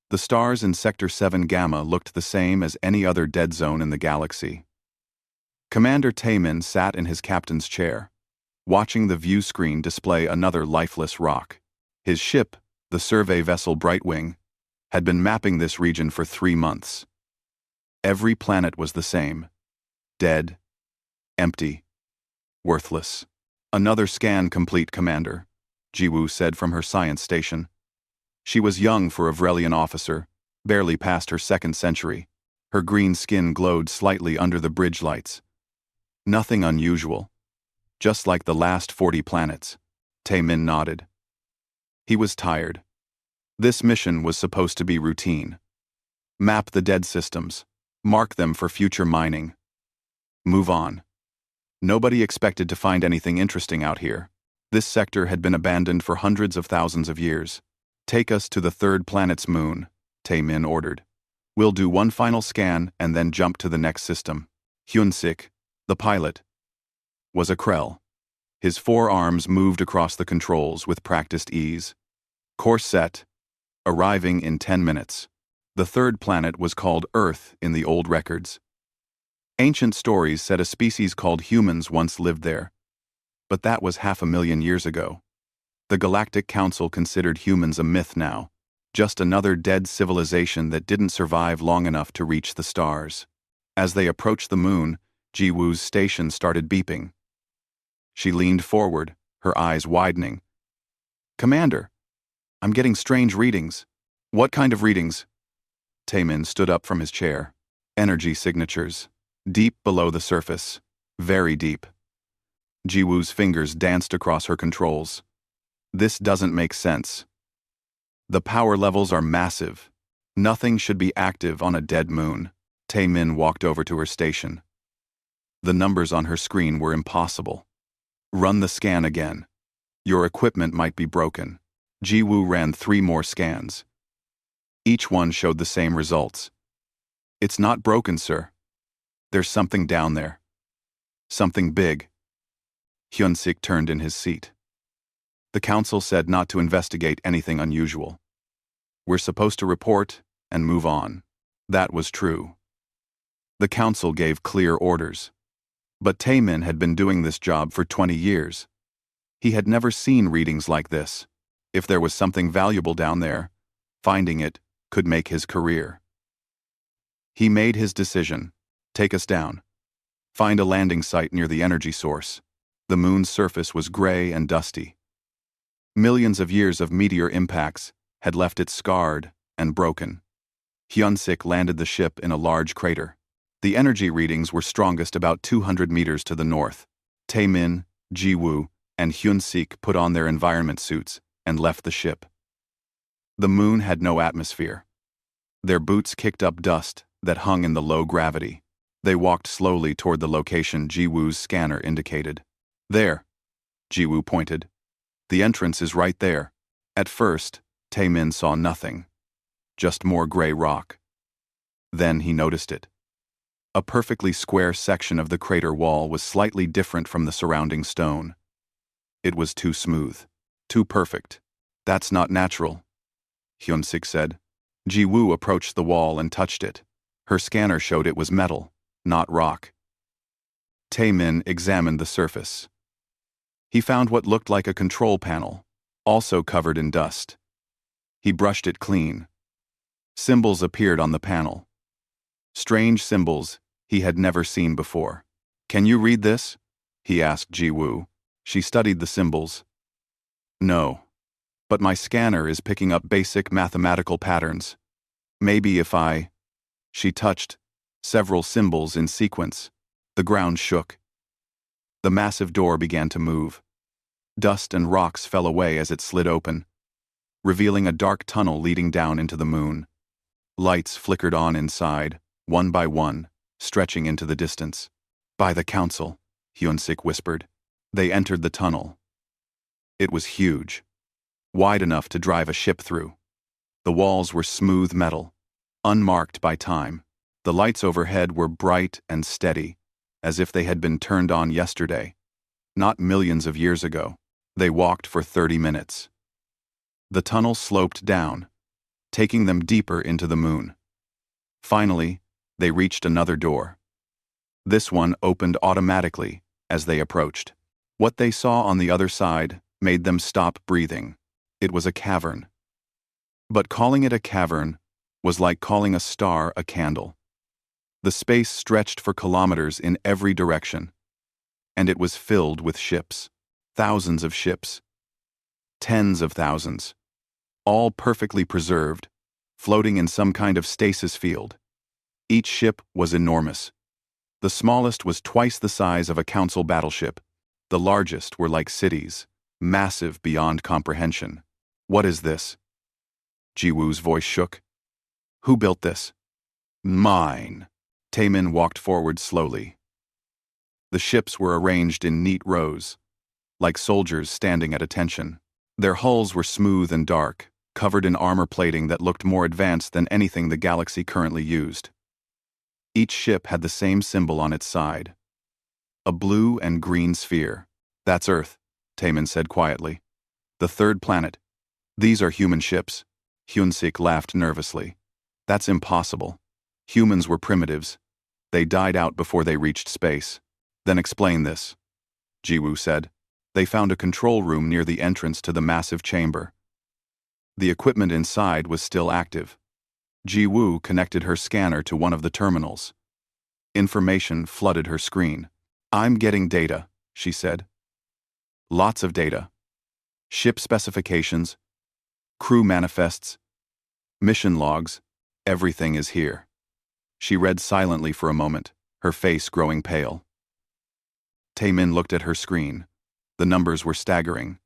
The stars in Sector 7 Gamma looked the same as any other dead zone in the galaxy. Commander Taemin sat in his captain's chair, watching the view screen display another lifeless rock. His ship, the survey vessel Brightwing, had been mapping this region for 3 months. Every planet was the same. Dead. Empty. Worthless. Another scan complete, Commander, Jiwoo said from her science station. She was young for a Vrelian officer, barely past her 2nd century. Her green skin glowed slightly under the bridge lights. Nothing unusual. Just like the last 40 planets. Taemin nodded. He was tired. This mission was supposed to be routine. Map the dead systems. Mark them for future mining. Move on. Nobody expected to find anything interesting out here. This sector had been abandoned for hundreds of thousands of years. Take us to the 3rd planet's moon, Taemin ordered. We'll do one final scan and then jump to the next system. Hyun-sik, the pilot, was a Krell. His 4 arms moved across the controls with practiced ease. Course set. Arriving in 10 minutes. The 3rd planet was called Earth in the old records. Ancient stories said a species called humans once lived there. But that was 500,000 years ago. The Galactic Council considered humans a myth now, just another dead civilization that didn't survive long enough to reach the stars. As they approached the moon, Jiwoo's station started beeping. She leaned forward, her eyes widening. Commander, I'm getting strange readings. What kind of readings? Taemin stood up from his chair. Energy signatures. Deep below the surface. Very deep. Jiwoo's fingers danced across her controls. This doesn't make sense. The power levels are massive. Nothing should be active on a dead moon. Taemin walked over to her station. The numbers on her screen were impossible. Run the scan again. Your equipment might be broken. Jiwoo ran 3 more scans. Each one showed the same results. It's not broken, sir. There's something down there. Something big. Hyun-sik turned in his seat. The council said not to investigate anything unusual. We're supposed to report and move on. That was true. The council gave clear orders. But Taemin had been doing this job for 20 years. He had never seen readings like this. If there was something valuable down there, finding it could make his career. He made his decision. Take us down. Find a landing site near the energy source. The moon's surface was gray and dusty. Millions of years of meteor impacts had left it scarred and broken. Hyun-sik landed the ship in a large crater. The energy readings were strongest about 200 meters to the north. Taemin, Jiwoo, and Hyun-sik put on their environment suits and left the ship. The moon had no atmosphere. Their boots kicked up dust that hung in the low gravity. They walked slowly toward the location Jiwoo's scanner indicated. There, Jiwoo pointed. The entrance is right there. At first, Taemin saw nothing. Just more gray rock. Then he noticed it. A perfectly square section of the crater wall was slightly different from the surrounding stone. It was too smooth. Too perfect. That's not natural, Hyun-sik said. Jiwoo approached the wall and touched it. Her scanner showed it was metal, not rock. Taemin examined the surface. He found what looked like a control panel, also covered in dust. He brushed it clean. Symbols appeared on the panel. Strange symbols he had never seen before. Can you read this? He asked Jiwoo. She studied the symbols. No. But my scanner is picking up basic mathematical patterns. Maybe if I... She touched several symbols in sequence. The ground shook. The massive door began to move. Dust and rocks fell away as it slid open, revealing a dark tunnel leading down into the moon. Lights flickered on inside, one by one, stretching into the distance. By the council, Hyun-sik whispered. They entered the tunnel. It was huge, wide enough to drive a ship through. The walls were smooth metal, unmarked by time. The lights overhead were bright and steady, as if they had been turned on yesterday, not millions of years ago. They walked for 30 minutes. The tunnel sloped down. taking them deeper into the moon. Finally, they reached another door. This one opened automatically as they approached. What they saw on the other side made them stop breathing. It was a cavern. But calling it a cavern was like calling a star a candle. The space stretched for kilometers in every direction, and it was filled with ships. Thousands of ships. Tens of thousands. All perfectly preserved, floating in some kind of stasis field. Each ship was enormous. The smallest was twice the size of a council battleship. The largest were like cities, massive beyond comprehension. What is this? Jiwoo's voice shook. Who built this? Mine. Taemin walked forward slowly. The ships were arranged in neat rows, like soldiers standing at attention. Their hulls were smooth and dark, covered in armor plating that looked more advanced than anything the galaxy currently used. Each ship had the same symbol on its side. A blue and green sphere. That's Earth, Taemin said quietly. The third planet. These are human ships. Hyunsik laughed nervously. That's impossible. Humans were primitives. They died out before they reached space. Then explain this, Jiwoo said. They found a control room near the entrance to the massive chamber. The equipment inside was still active. Jiwoo connected her scanner to one of the terminals. Information flooded her screen. I'm getting data, she said. Lots of data. Ship specifications, crew manifests, mission logs, everything is here. She read silently for a moment, her face growing pale. Taemin looked at her screen. The numbers were staggering.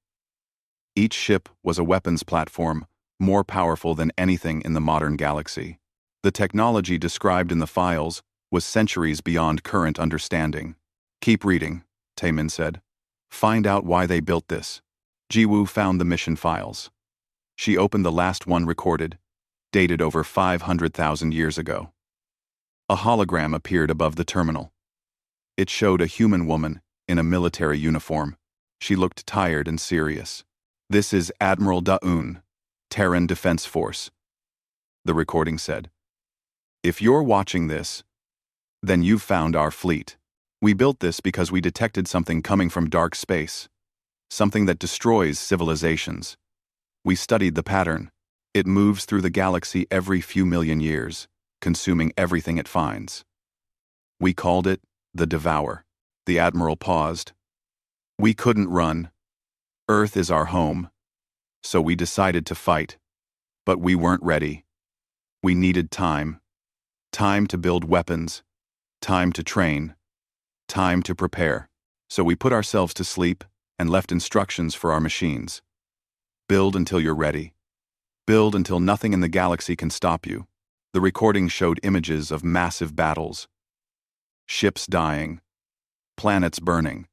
Each ship was a weapons platform, more powerful than anything in the modern galaxy. The technology described in the files was centuries beyond current understanding. Keep reading, Taemin said. Find out why they built this. Jiwoo found the mission files. She opened the last one recorded, dated over 500,000 years ago. A hologram appeared above the terminal. It showed a human woman in a military uniform. She looked tired and serious. This is Admiral Da-un, Terran Defense Force, the recording said. If you're watching this, then you've found our fleet. We built this because we detected something coming from dark space, something that destroys civilizations. We studied the pattern. It moves through the galaxy every few million years, consuming everything it finds. We called it the Devour. The Admiral paused. We couldn't run. Earth is our home. So we decided to fight. But we weren't ready. We needed time. Time to build weapons. Time to train. Time to prepare. So we put ourselves to sleep and left instructions for our machines. Build until you're ready. Build until nothing in the galaxy can stop you. The recording showed images of massive battles. Ships dying. Planets burning.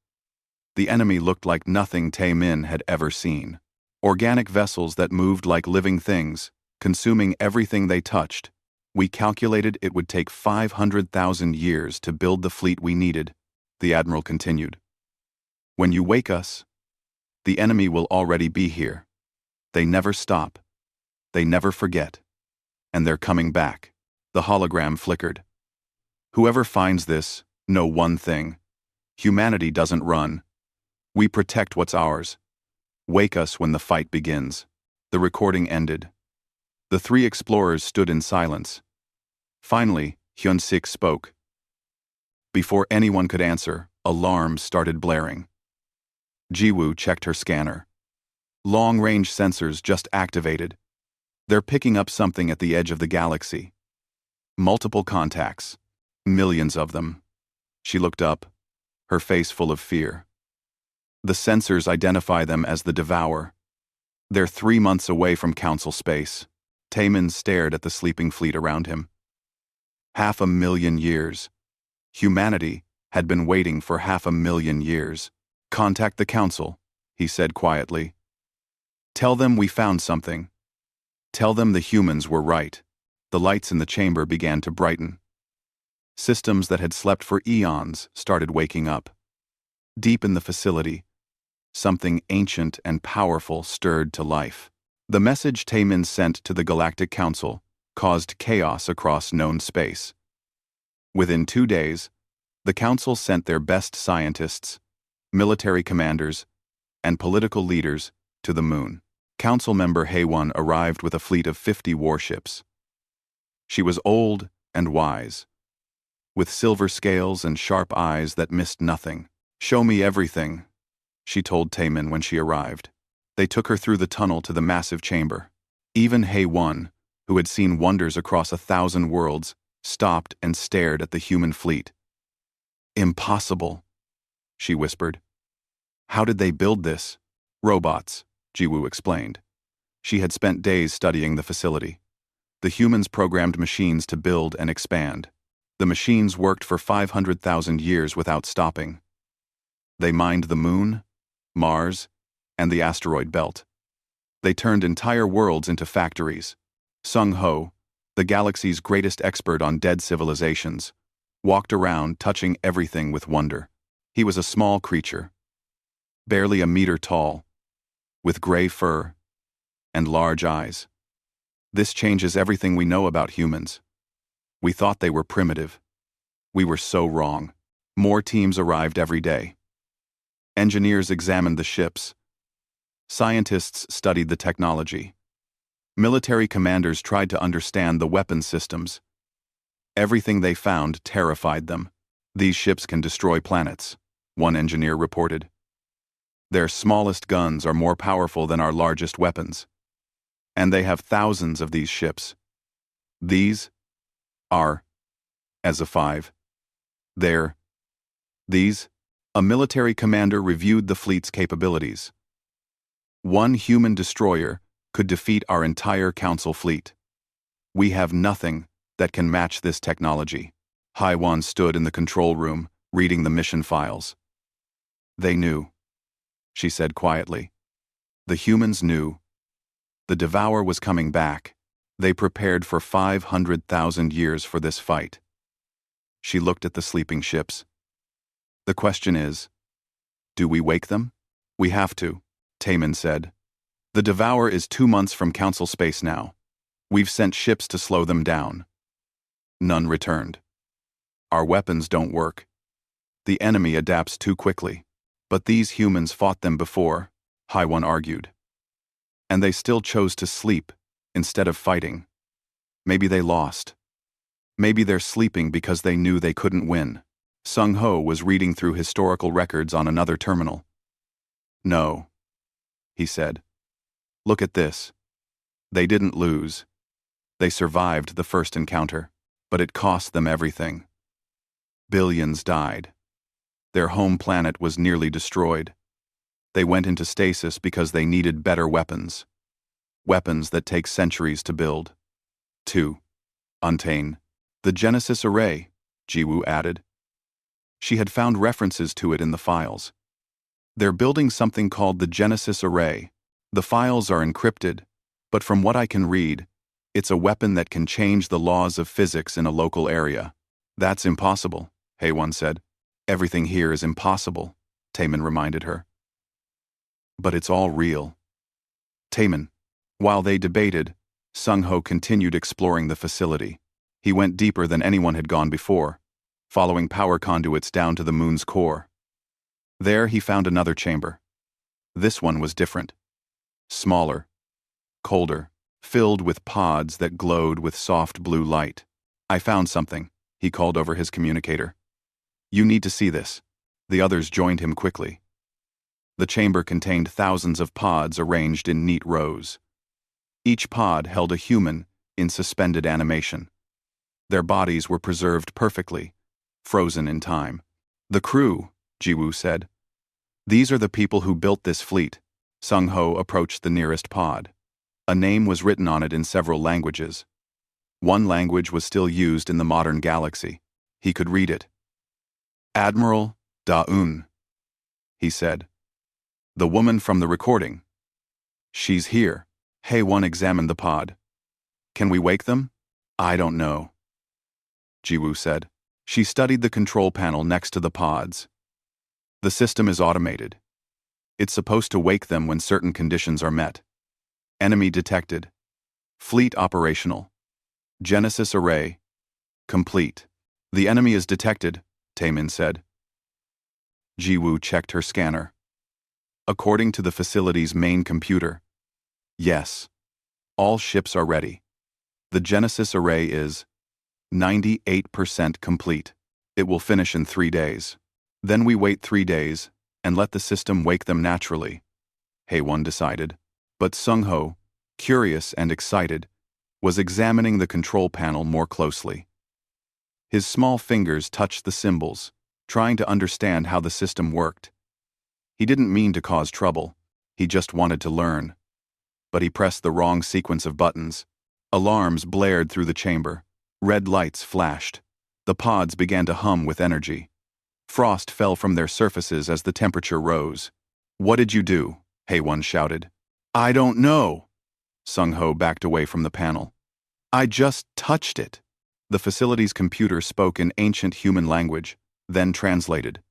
The enemy looked like nothing Taemin had ever seen. Organic vessels that moved like living things, consuming everything they touched. We calculated it would take 500,000 years to build the fleet we needed, the Admiral continued. When you wake us, the enemy will already be here. They never stop. They never forget. And they're coming back. The hologram flickered. Whoever finds this, know one thing. Humanity doesn't run. We protect what's ours. Wake us when the fight begins. The recording ended. The three explorers stood in silence. Finally, Hyunsik spoke. Before anyone could answer, alarms started blaring. Jiwoo checked her scanner. Long-range sensors just activated. They're picking up something at the edge of the galaxy. Multiple contacts. Millions of them. She looked up, her face full of fear. The sensors identify them as the Devour. They're 3 months away from Council space. Taemin stared at the sleeping fleet around him. 500,000 years. Humanity had been waiting for 500,000 years. Contact the Council, he said quietly. Tell them we found something. Tell them the humans were right. The lights in the chamber began to brighten. Systems that had slept for eons started waking up. Deep in the facility, something ancient and powerful stirred to life. The message Taemin sent to the Galactic Council caused chaos across known space. Within 2 days, the Council sent their best scientists, military commanders, and political leaders to the moon. Council member Haewon arrived with a fleet of 50 warships. She was old and wise, with silver scales and sharp eyes that missed nothing. "Show me everything," she told Taemin when she arrived. They took her through the tunnel to the massive chamber. Even Haewon, who had seen wonders across 1,000 worlds, stopped and stared at the human fleet. "Impossible," she whispered. "How did they build this?" "Robots," Jiwoo explained. She had spent days studying the facility. The humans programmed machines to build and expand. The machines worked for 500,000 years without stopping. They mined the moon, Mars, and the asteroid belt. They turned entire worlds into factories. Sung Ho, the galaxy's greatest expert on dead civilizations, walked around touching everything with wonder. He was a small creature, barely a meter tall, with gray fur and large eyes. "This changes everything we know about humans. We thought they were primitive. We were so wrong." More teams arrived every day. Engineers examined the ships. Scientists studied the technology. Military commanders tried to understand the weapon systems. Everything they found terrified them. "These ships can destroy planets," one engineer reported. "Their smallest guns are more powerful than our largest weapons. And they have thousands of these ships. These are as a 5. These. A military commander reviewed the fleet's capabilities. "One human destroyer could defeat our entire council fleet. We have nothing that can match this technology." Haewon stood in the control room, reading the mission files. "They knew," she said quietly. "The humans knew. The Devourer was coming back. They prepared for 500,000 years for this fight." She looked at the sleeping ships. "The question is, do we wake them?" "We have to," Taemin said. "The Devourer is 2 months from Council space now. We've sent ships to slow them down. None returned. Our weapons don't work. The enemy adapts too quickly. But these humans fought them before," Haewon argued. "And they still chose to sleep instead of fighting. Maybe they lost. Maybe they're sleeping because they knew they couldn't win." Sung Ho was reading through historical records on another terminal. "No," he said. "Look at this. They didn't lose. They survived the first encounter, but it cost them everything. Billions died. Their home planet was nearly destroyed. They went into stasis because they needed better weapons. Weapons that take centuries to build." 2. Untain. "The Genesis Array," Jiwoo added. She had found references to it in the files. "They're building something called the Genesis Array. The files are encrypted, but from what I can read, it's a weapon that can change the laws of physics in a local area." "That's impossible," Haewon said. "Everything here is impossible," Taemin reminded her. "But it's all real." "Taemin." While they debated, Sung Ho continued exploring the facility. He went deeper than anyone had gone before, following power conduits down to the moon's core. There he found another chamber. This one was different. Smaller, colder, filled with pods that glowed with soft blue light. "I found something," he called over his communicator. "You need to see this." The others joined him quickly. The chamber contained thousands of pods arranged in neat rows. Each pod held a human in suspended animation. Their bodies were preserved perfectly, frozen in time. "The crew," Jiwoo said. "These are the people who built this fleet." Sung Ho approached the nearest pod. A name was written on it in several languages. One language was still used in the modern galaxy. He could read it. "Admiral Da-un," he said. "The woman from the recording." "She's here." Haewon examined the pod. "Can we wake them?" "I don't know," Jiwoo said. She studied the control panel next to the pods. "The system is automated. It's supposed to wake them when certain conditions are met." Enemy detected. Fleet operational. Genesis array. Complete. The enemy is detected, Taemin said. Jiwoo checked her scanner. According to the facility's main computer, yes, all ships are ready. The Genesis array is 98% complete. It will finish in 3 days. Then we wait 3 days and let the system wake them naturally, Haewon decided. But Sung-ho, curious and excited, was examining the control panel more closely. His small fingers touched the symbols, trying to understand how the system worked. He didn't mean to cause trouble, he just wanted to learn. But he pressed the wrong sequence of buttons. Alarms blared through the chamber. Red lights flashed. The pods began to hum with energy. Frost fell from their surfaces as the temperature rose. "What did you do?" Haewon shouted. "I don't know." Sung-ho backed away from the panel. "I just touched it." The facility's computer spoke in ancient human language, then translated.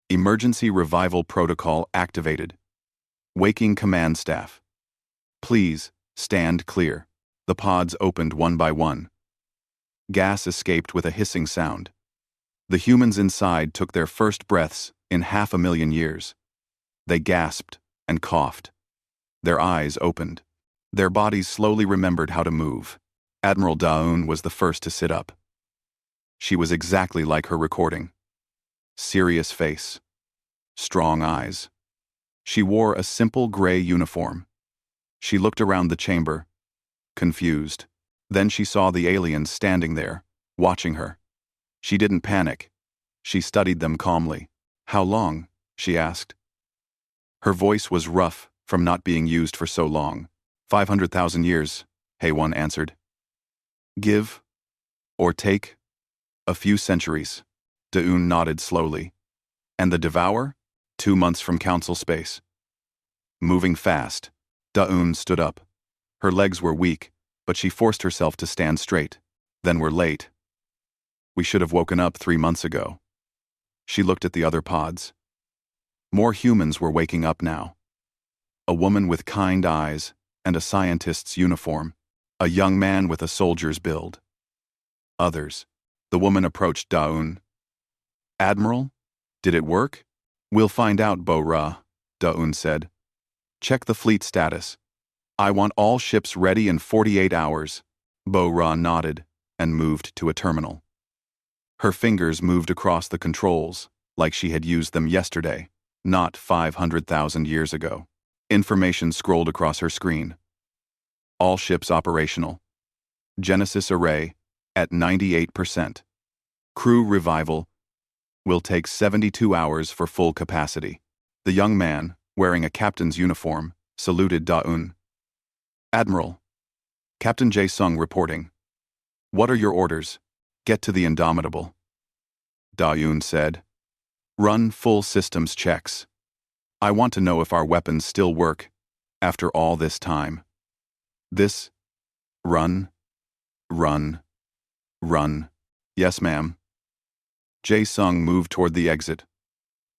Emergency revival protocol activated. Waking command staff. Please, stand clear. The pods opened one by one. Gas escaped with a hissing sound. The humans inside took their first breaths in 500,000 years. They gasped and coughed. Their eyes opened. Their bodies slowly remembered how to move. Admiral Daeun was the first to sit up. She was exactly like her recording. Serious face. Strong eyes. She wore a simple gray uniform. She looked around the chamber, confused. Then she saw the aliens standing there, watching her. She didn't panic. She studied them calmly. "How long?" she asked. Her voice was rough from not being used for so long. 500,000 years, Haewon answered. "Give or take? A few centuries." Daeun nodded slowly. "And the Devour? 2 months from Council space." Moving fast, Daeun stood up. Her legs were weak, but she forced herself to stand straight. "Then we're late. We should have woken up 3 months ago." She looked at the other pods. More humans were waking up now. A woman with kind eyes and a scientist's uniform. A young man with a soldier's build. Others. The woman approached Daeun. "Admiral, did it work?" "We'll find out, Bo-Ra," Daeun said. "Check the fleet status. I want all ships ready in 48 hours. Bo-Ra nodded and moved to a terminal. Her fingers moved across the controls like she had used them yesterday, not 500,000 years ago. Information scrolled across her screen. All ships operational. Genesis array at 98%. Crew revival will take 72 hours for full capacity. The young man, wearing a captain's uniform, saluted Daeun. "Admiral, Captain Jae-sung reporting. What are your orders?" "Get to the Indomitable," Daeun said. "Run full systems checks. I want to know if our weapons still work after all this time." "This? Run. Run. Run." "Yes, ma'am." Jae-sung moved toward the exit.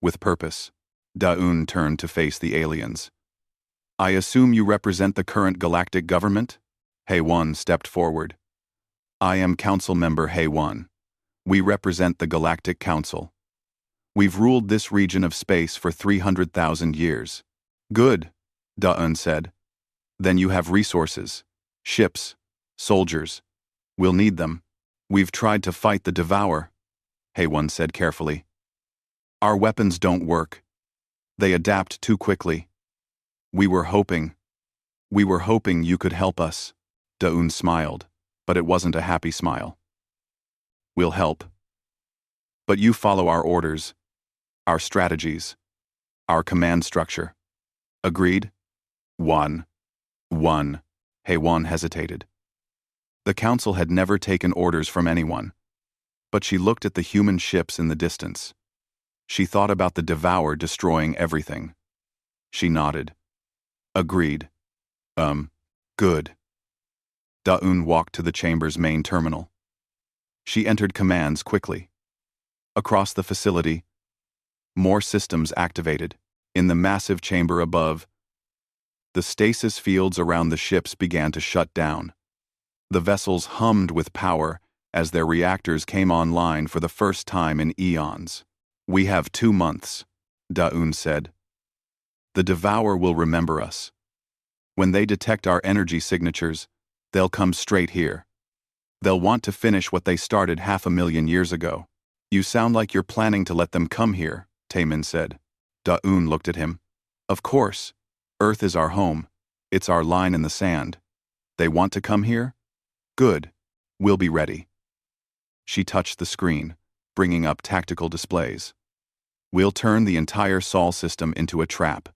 With purpose, Daeun turned to face the aliens. "I assume you represent the current galactic government?" Haewon stepped forward. "I am Council Member Haewon. We represent the Galactic Council. We've ruled this region of space for 300,000 years." "Good," Daeun said. "Then you have resources. Ships. Soldiers. We'll need them. We've tried to fight the Devour," Haewon said carefully. "Our weapons don't work. They adapt too quickly. We were hoping you could help us." Daeun smiled, but it wasn't a happy smile. "We'll help. But you follow our orders, our strategies, our command structure. Agreed?" One. Haewon hesitated. The council had never taken orders from anyone, but she looked at the human ships in the distance. She thought about the Devour destroying everything. She nodded. "Agreed. Good." Daeun walked to the chamber's main terminal. She entered commands quickly. Across the facility, more systems activated. In the massive chamber above, The stasis fields around the ships began to shut down. The vessels hummed with power as their reactors came online for the first time in eons. "We have 2 months," Daun said. "The Devour will remember us. When they detect our energy signatures, they'll come straight here. They'll want to finish what they started 500,000 years ago." "You sound like you're planning to let them come here," Taemin said. Daun looked at him. "Of course. Earth is our home. It's our line in the sand. They want to come here? Good. We'll be ready." She touched the screen, bringing up tactical displays. "We'll turn the entire Sol system into a trap.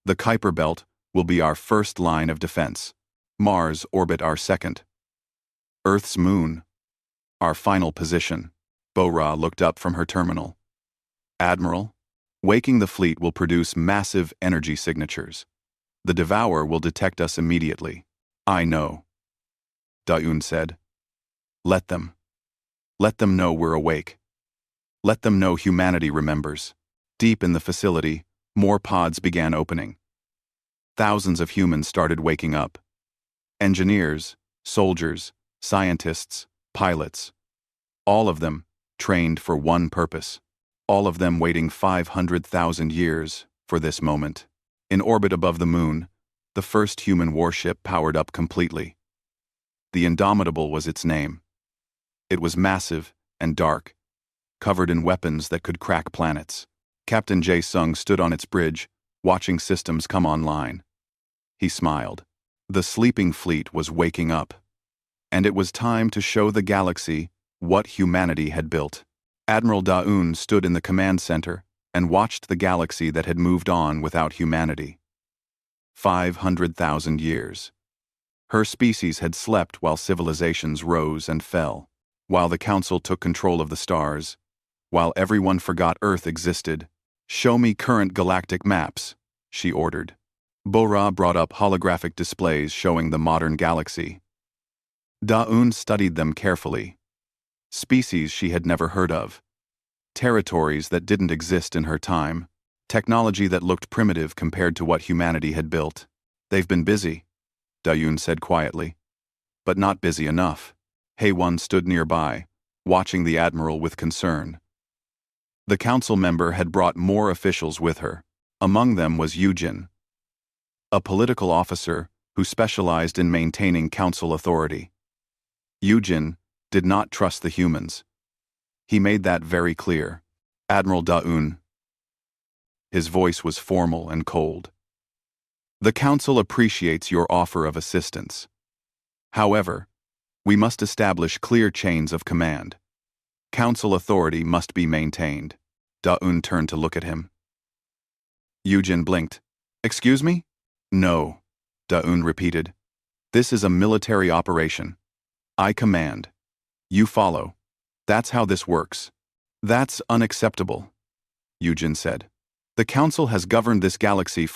The Kuiper Belt will be our first line of defense. Mars orbit our second. Earth's moon, our final position." Bora looked up from her terminal. "Admiral, waking the fleet will produce massive energy signatures. The Devourer will detect us immediately." "I know," Daun said. Let them know we're awake. Let them know humanity remembers." Deep in the facility, more pods began opening. Thousands of humans started waking up. Engineers, soldiers, scientists, pilots. All of them trained for one purpose. All of them waiting 500,000 years for this moment. In orbit above the moon, the first human warship powered up completely. The Indomitable was its name. It was massive and dark, covered in weapons that could crack planets. Captain Jae-sung stood on its bridge, watching systems come online. He smiled. The sleeping fleet was waking up. And it was time to show the galaxy what humanity had built. Admiral Daun stood in the command center and watched the galaxy that had moved on without humanity. 500,000 years. Her species had slept while civilizations rose and fell, while the Council took control of the stars, while everyone forgot Earth existed. "Show me current galactic maps," she ordered. Bora brought up holographic displays showing the modern galaxy. Daun studied them carefully. Species she had never heard of. Territories that didn't exist in her time. Technology that looked primitive compared to what humanity had built. "They've been busy," Daun said quietly. "But not busy enough." Haewon stood nearby, watching the Admiral with concern. The council member had brought more officials with her. Among them was Yujin, a political officer who specialized in maintaining council authority. Yujin did not trust the humans. He made that very clear. "Admiral Daun." His voice was formal and cold. "The council appreciates your offer of assistance. However, we must establish clear chains of command. Council authority must be maintained." Daun turned to look at him. Yujin blinked. "Excuse me?" "No," Daun repeated. "This is a military operation. I command. You follow. That's how this works." "That's unacceptable," Yujin said. "The Council has governed this galaxy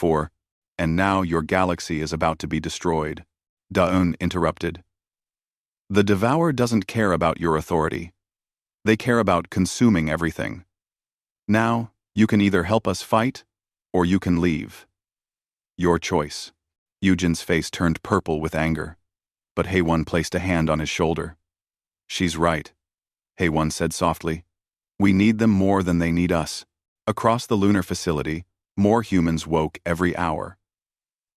and now your galaxy is about to be destroyed." Daun interrupted. "The Devourer doesn't care about your authority. They care about consuming everything. Now, you can either help us fight, or you can leave. Your choice." Yujin's face turned purple with anger, but Haewon placed a hand on his shoulder. "She's right," Haewon said softly. "We need them more than they need us." Across the lunar facility, more humans woke every hour.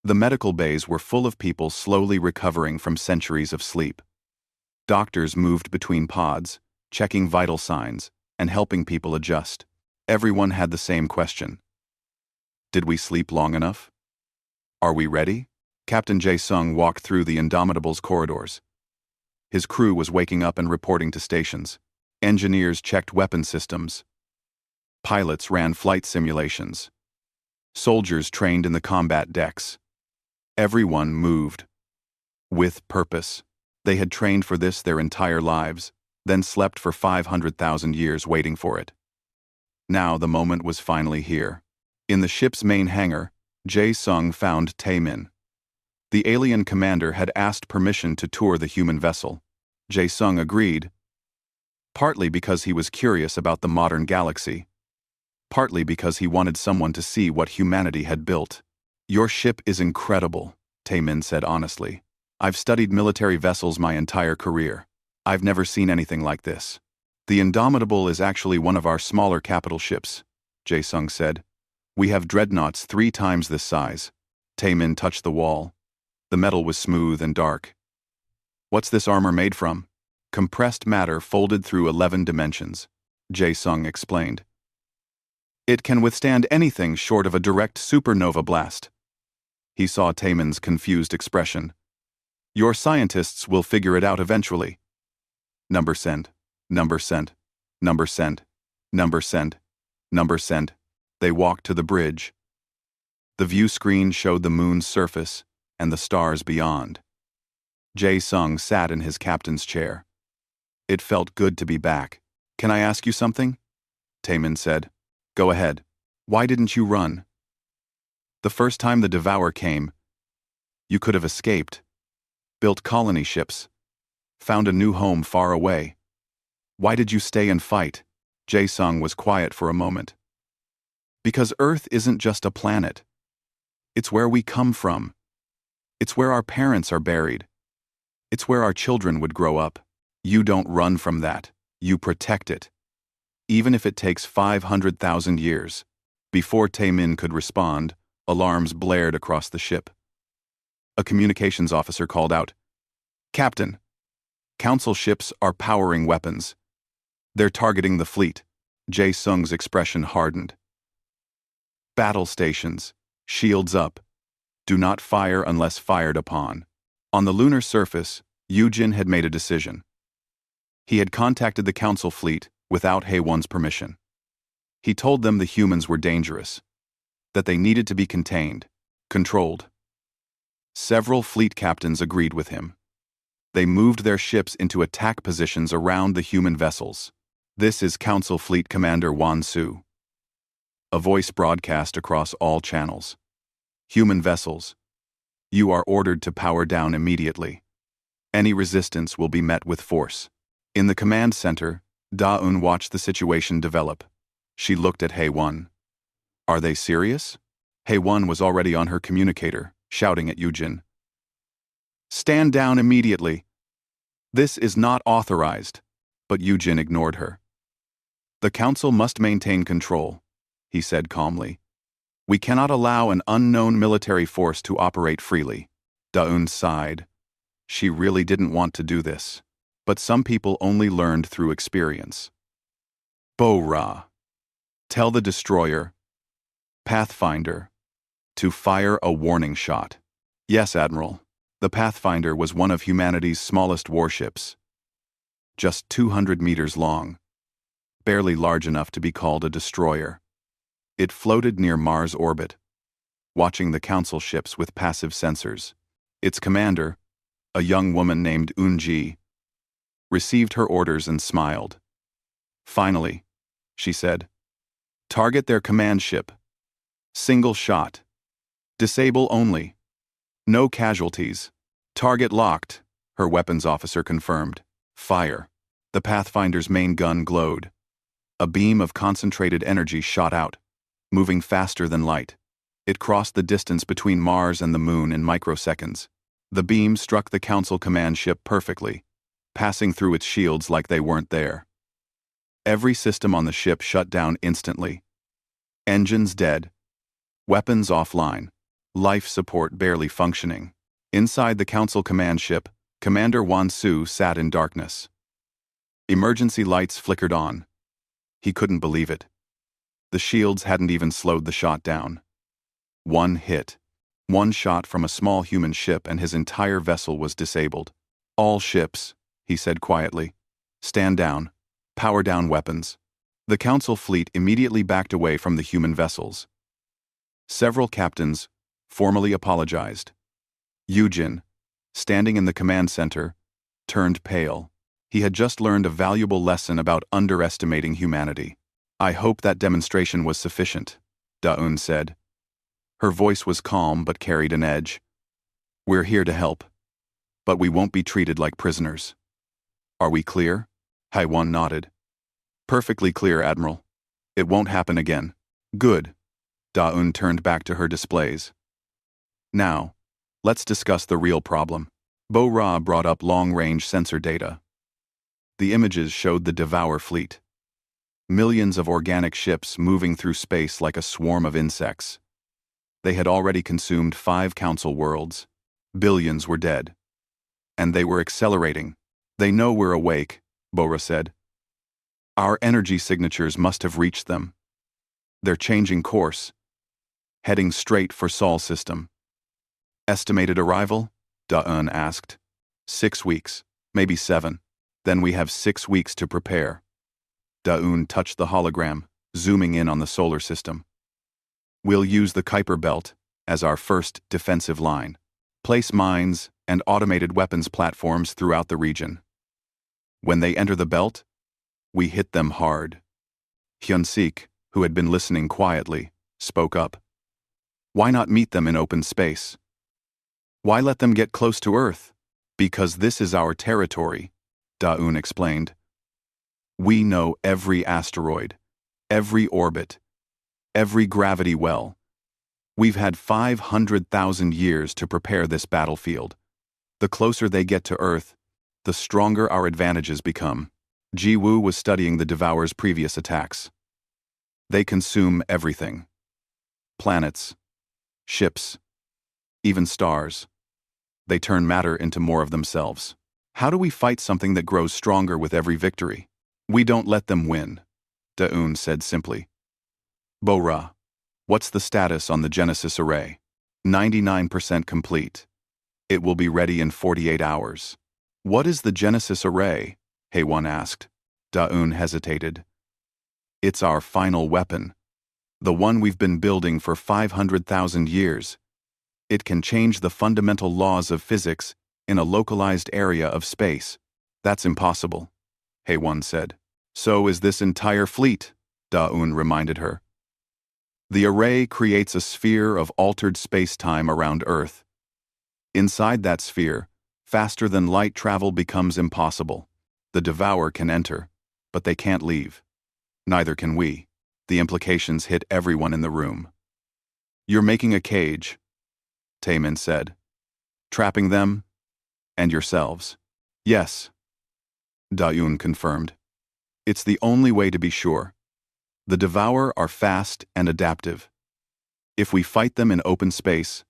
The medical bays were full of people slowly recovering from centuries of sleep. Doctors moved between pods, checking vital signs and helping people adjust. Everyone had the same question. Did we sleep long enough? Are we ready? Captain Jae-sung walked through the Indomitable's corridors. His crew was waking up and reporting to stations. Engineers checked weapon systems. Pilots ran flight simulations. Soldiers trained in the combat decks. Everyone moved. With purpose. They had trained for this their entire lives, then slept for 500,000 years waiting for it. Now the moment was finally here. In the ship's main hangar, Jae-sung found Taemin. The alien commander had asked permission to tour the human vessel. Jae-sung agreed, partly because he was curious about the modern galaxy, partly because he wanted someone to see what humanity had built. Your ship is incredible, Taemin said honestly. I've studied military vessels my entire career. I've never seen anything like this. The Indomitable is actually one of our smaller capital ships, Jae-sung said. We have dreadnoughts 3 times this size. Taemin touched the wall. The metal was smooth and dark. What's this armor made from? Compressed matter folded through 11 dimensions, Jae-sung explained. It can withstand anything short of a direct supernova blast. He saw Taemin's confused expression. Your scientists will figure it out eventually. Number send. Number send. Number send. Number send. Number send. They walked to the bridge. The view screen showed the moon's surface and the stars beyond. Jae-sung sat in his captain's chair. It felt good to be back. Can I ask you something? Taemin said. Go ahead. Why didn't you run? The first time the Devourer came, you could have escaped, built colony ships, found a new home far away. Why did you stay and fight? Jae-sung was quiet for a moment. Because Earth isn't just a planet. It's where we come from. It's where our parents are buried. It's where our children would grow up. You don't run from that. You protect it. Even if it takes 500,000 years. Before Taemin could respond, alarms blared across the ship. A communications officer called out, Captain, Council ships are powering weapons. They're targeting the fleet. Jae-sung's expression hardened. Battle stations, shields up. Do not fire unless fired upon. On the lunar surface, Yujin had made a decision. He had contacted the Council fleet without Haewon's permission. He told them the humans were dangerous, that they needed to be contained, controlled. Several fleet captains agreed with him. They moved their ships into attack positions around the human vessels. This is Council Fleet Commander Wan-su. A voice broadcast across all channels. Human vessels, you are ordered to power down immediately. Any resistance will be met with force. In the command center, Da-eun watched the situation develop. She looked at Haewon. Are they serious? Haewon was already on her communicator, shouting at Yujin. Stand down immediately. This is not authorized, but Yujin ignored her. The Council must maintain control, he said calmly. We cannot allow an unknown military force to operate freely. Da-eun sighed. She really didn't want to do this, but some people only learned through experience. Bo-Ra. Tell the destroyer, Pathfinder, to fire a warning shot. Yes, Admiral. The Pathfinder was one of humanity's smallest warships. Just 200 meters long. Barely large enough to be called a destroyer. It floated near Mars' orbit, watching the Council ships with passive sensors. Its commander, a young woman named Eun-ji, received her orders and smiled. Finally, she said, target their command ship. Single shot. Disable only. No casualties. Target locked, her weapons officer confirmed. Fire. The Pathfinder's main gun glowed. A beam of concentrated energy shot out, moving faster than light. It crossed the distance between Mars and the Moon in microseconds. The beam struck the Council command ship perfectly, passing through its shields like they weren't there. Every system on the ship shut down instantly. Engines dead. Weapons offline. Life support barely functioning. Inside the Council command ship, Commander Wan-su sat in darkness. Emergency lights flickered on. He couldn't believe it. The shields hadn't even slowed the shot down. One hit. One shot from a small human ship and his entire vessel was disabled. All ships, he said quietly. Stand down. Power down weapons. The Council fleet immediately backed away from the human vessels. Several captains formally apologized. Yujin, standing in the command center, turned pale. He had just learned a valuable lesson about underestimating humanity. I hope that demonstration was sufficient, Da-eun said. Her voice was calm but carried an edge. We're here to help, but we won't be treated like prisoners. Are we clear? Haewon nodded. Perfectly clear, Admiral. It won't happen again. Good. Da-eun turned back to her displays. Now, let's discuss the real problem. Bo-Ra brought up long-range sensor data. The images showed the Devour fleet. Millions of organic ships moving through space like a swarm of insects. They had already consumed 5 council worlds. Billions were dead. And they were accelerating. They know we're awake, Bo-Ra said. Our energy signatures must have reached them. They're changing course, heading straight for Sol system. Estimated arrival? Da-Un asked. 6 weeks, maybe 7. Then we have 6 weeks to prepare. Da-Un touched the hologram, zooming in on the solar system. We'll use the Kuiper Belt as our first defensive line. Place mines and automated weapons platforms throughout the region. When they enter the belt, we hit them hard. Hyun-Sik, who had been listening quietly, spoke up. Why not meet them in open space? Why let them get close to Earth? Because this is our territory, Da-Un explained. We know every asteroid, every orbit, every gravity well. We've had 500,000 years to prepare this battlefield. The closer they get to Earth, the stronger our advantages become. Ji-Woo was studying the Devour's previous attacks. They consume everything. Planets, ships, even stars. They turn matter into more of themselves. How do we fight something that grows stronger with every victory? We don't let them win, Da-Un said simply. Bo-Ra, what's the status on the Genesis array? 99% complete. It will be ready in 48 hours. What is the Genesis array? Haewon asked. Da-Un hesitated. It's our final weapon. The one we've been building for 500,000 years. It can change the fundamental laws of physics in a localized area of space. That's impossible, Haewon said. So is this entire fleet, Da-Un reminded her. The array creates a sphere of altered space-time around Earth. Inside that sphere, faster-than-light travel becomes impossible. The Devour can enter, but they can't leave. Neither can we. The implications hit everyone in the room. You're making a cage, Taemin said. Trapping them, and yourselves. Yes, Da-Un confirmed. It's the only way to be sure. The Devour are fast and adaptive. If we fight them in open space,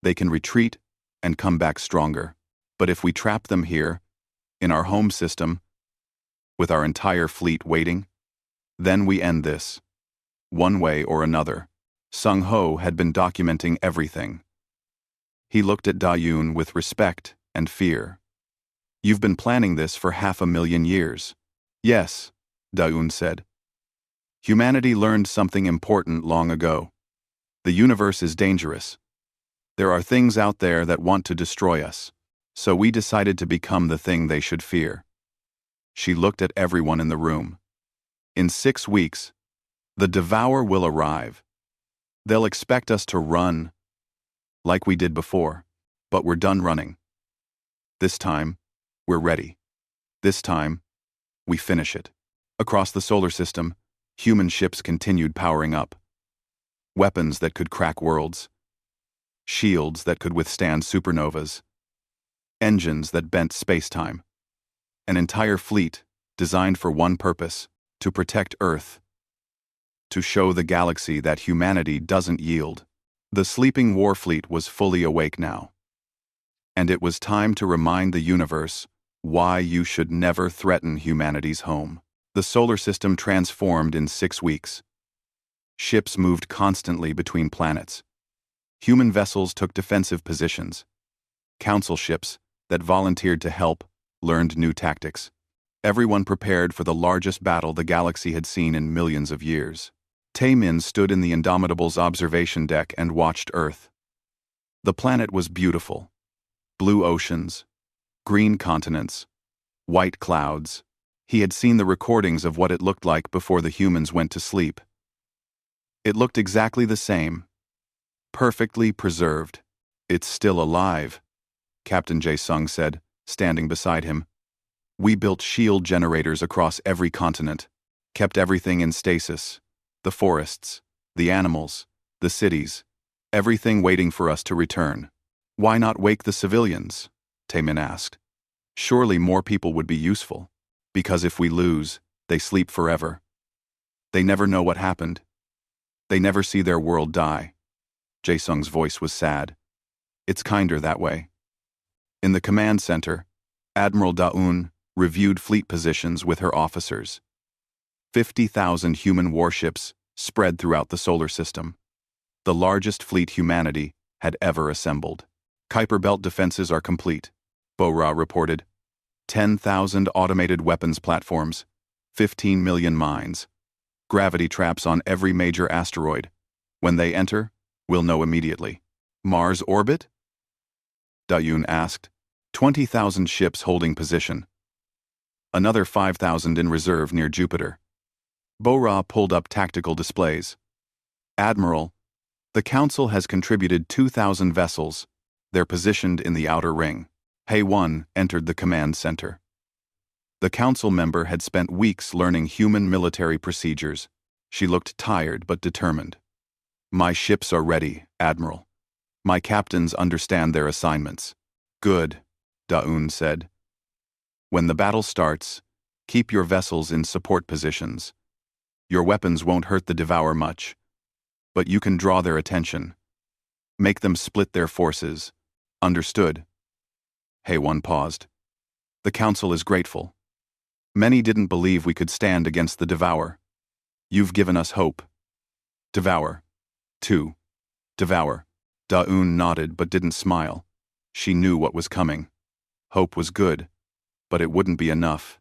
they can retreat and come back stronger. But if we trap them here, in our home system, with our entire fleet waiting, then we end this. One way or another. Sung-Ho had been documenting everything. He looked at Da-Un with respect and fear. You've been planning this for 500,000 years. Yes, Da-Un said. Humanity learned something important long ago. The universe is dangerous. There are things out there that want to destroy us. So we decided to become the thing they should fear. She looked at everyone in the room. In 6 weeks, the Devour will arrive. They'll expect us to run, like we did before, but we're done running. This time, we're ready. This time, we finish it. Across the solar system, human ships continued powering up. Weapons that could crack worlds. Shields that could withstand supernovas. Engines that bent space-time. An entire fleet designed for one purpose, to protect Earth. To show the galaxy that humanity doesn't yield. The sleeping war fleet was fully awake now. And it was time to remind the universe why you should never threaten humanity's home. The solar system transformed in 6 weeks. Ships moved constantly between planets. Human vessels took defensive positions. Council ships that volunteered to help learned new tactics. Everyone prepared for the largest battle the galaxy had seen in millions of years. Taemin stood in the Indomitable's observation deck and watched Earth. The planet was beautiful. Blue oceans, green continents, white clouds. He had seen the recordings of what it looked like before the humans went to sleep. It looked exactly the same. Perfectly preserved. It's still alive, Captain Jae-sung said, standing beside him. We built shield generators across every continent, kept everything in stasis. The forests, the animals, the cities. Everything waiting for us to return. Why not wake the civilians? Taemin asked. Surely more people would be useful. Because if we lose, they sleep forever. They never know what happened. They never see their world die. Jae-sung's voice was sad. It's kinder that way. In the command center, Admiral Da-eun reviewed fleet positions with her officers. 50,000 human warships spread throughout the solar system. The largest fleet humanity had ever assembled. Kuiper Belt defenses are complete, Bo-ra reported. 10,000 automated weapons platforms, 15 million mines, gravity traps on every major asteroid. When they enter, we'll know immediately. Mars orbit? Da-eun asked. 20,000 ships holding position. Another 5,000 in reserve near Jupiter. Bo-ra pulled up tactical displays. Admiral, the Council has contributed 2,000 vessels. They're positioned in the outer ring. Hae-won entered the command center. The council member had spent weeks learning human military procedures. She looked tired but determined. My ships are ready, Admiral. My captains understand their assignments. Good, Da-eun said. When the battle starts, keep your vessels in support positions. Your weapons won't hurt the Devourer much, but you can draw their attention. Make them split their forces. Understood? Hae-won paused. The council is grateful. Many didn't believe we could stand against the Devourer. You've given us hope. Devourer. 2. Devourer. Da-eun nodded but didn't smile. She knew what was coming. Hope was good, but it wouldn't be enough.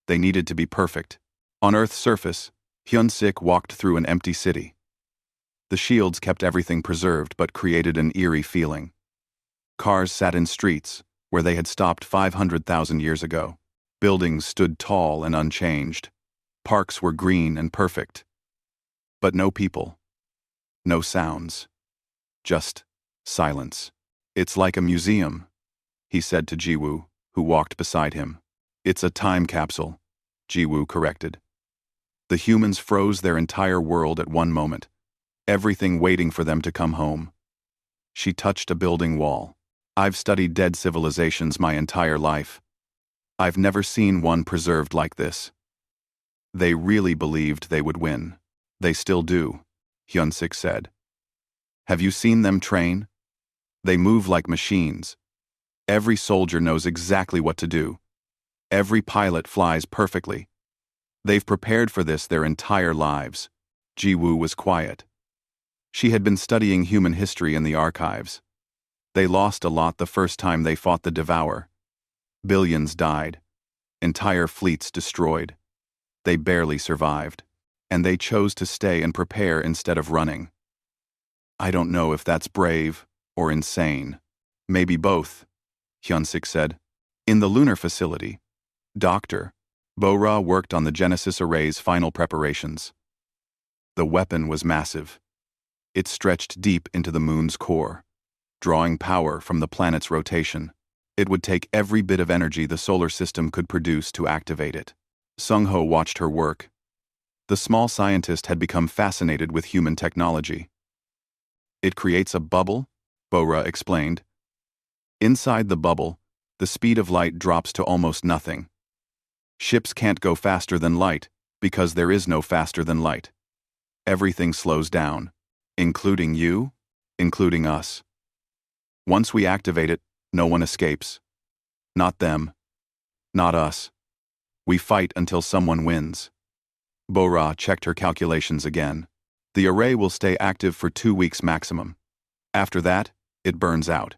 They needed to be perfect. On Earth's surface, Hyun-sik walked through an empty city. The shields kept everything preserved but created an eerie feeling. Cars sat in streets, where they had stopped 500,000 years ago. Buildings stood tall and unchanged. Parks were green and perfect. But no people. No sounds. Just silence. It's like a museum, he said to Ji-woo, who walked beside him. It's a time capsule, Ji-woo corrected. The humans froze their entire world at one moment, everything waiting for them to come home. She touched a building wall. I've studied dead civilizations my entire life. I've never seen one preserved like this. They really believed they would win. They still do, Hyun-sik said. Have you seen them train? They move like machines. Every soldier knows exactly what to do. Every pilot flies perfectly. They've prepared for this their entire lives. Ji-woo was quiet. She had been studying human history in the archives. They lost a lot the first time they fought the Devourer. Billions died. Entire fleets destroyed. They barely survived. And they chose to stay and prepare instead of running. I don't know if that's brave or insane. Maybe both, Hyun-sik said. In the lunar facility, Dr. Bo-ra worked on the Genesis Array's final preparations. The weapon was massive. It stretched deep into the moon's core, drawing power from the planet's rotation. It would take every bit of energy the solar system could produce to activate it. Sung-ho watched her work. The small scientist had become fascinated with human technology. It creates a bubble, Bo-ra explained. Inside the bubble, the speed of light drops to almost nothing. Ships can't go faster than light, because there is no faster than light. Everything slows down, including you, including us. Once we activate it, no one escapes. Not them. Not us. We fight until someone wins. Bo-ra checked her calculations again. The array will stay active for 2 weeks maximum. After that, it burns out.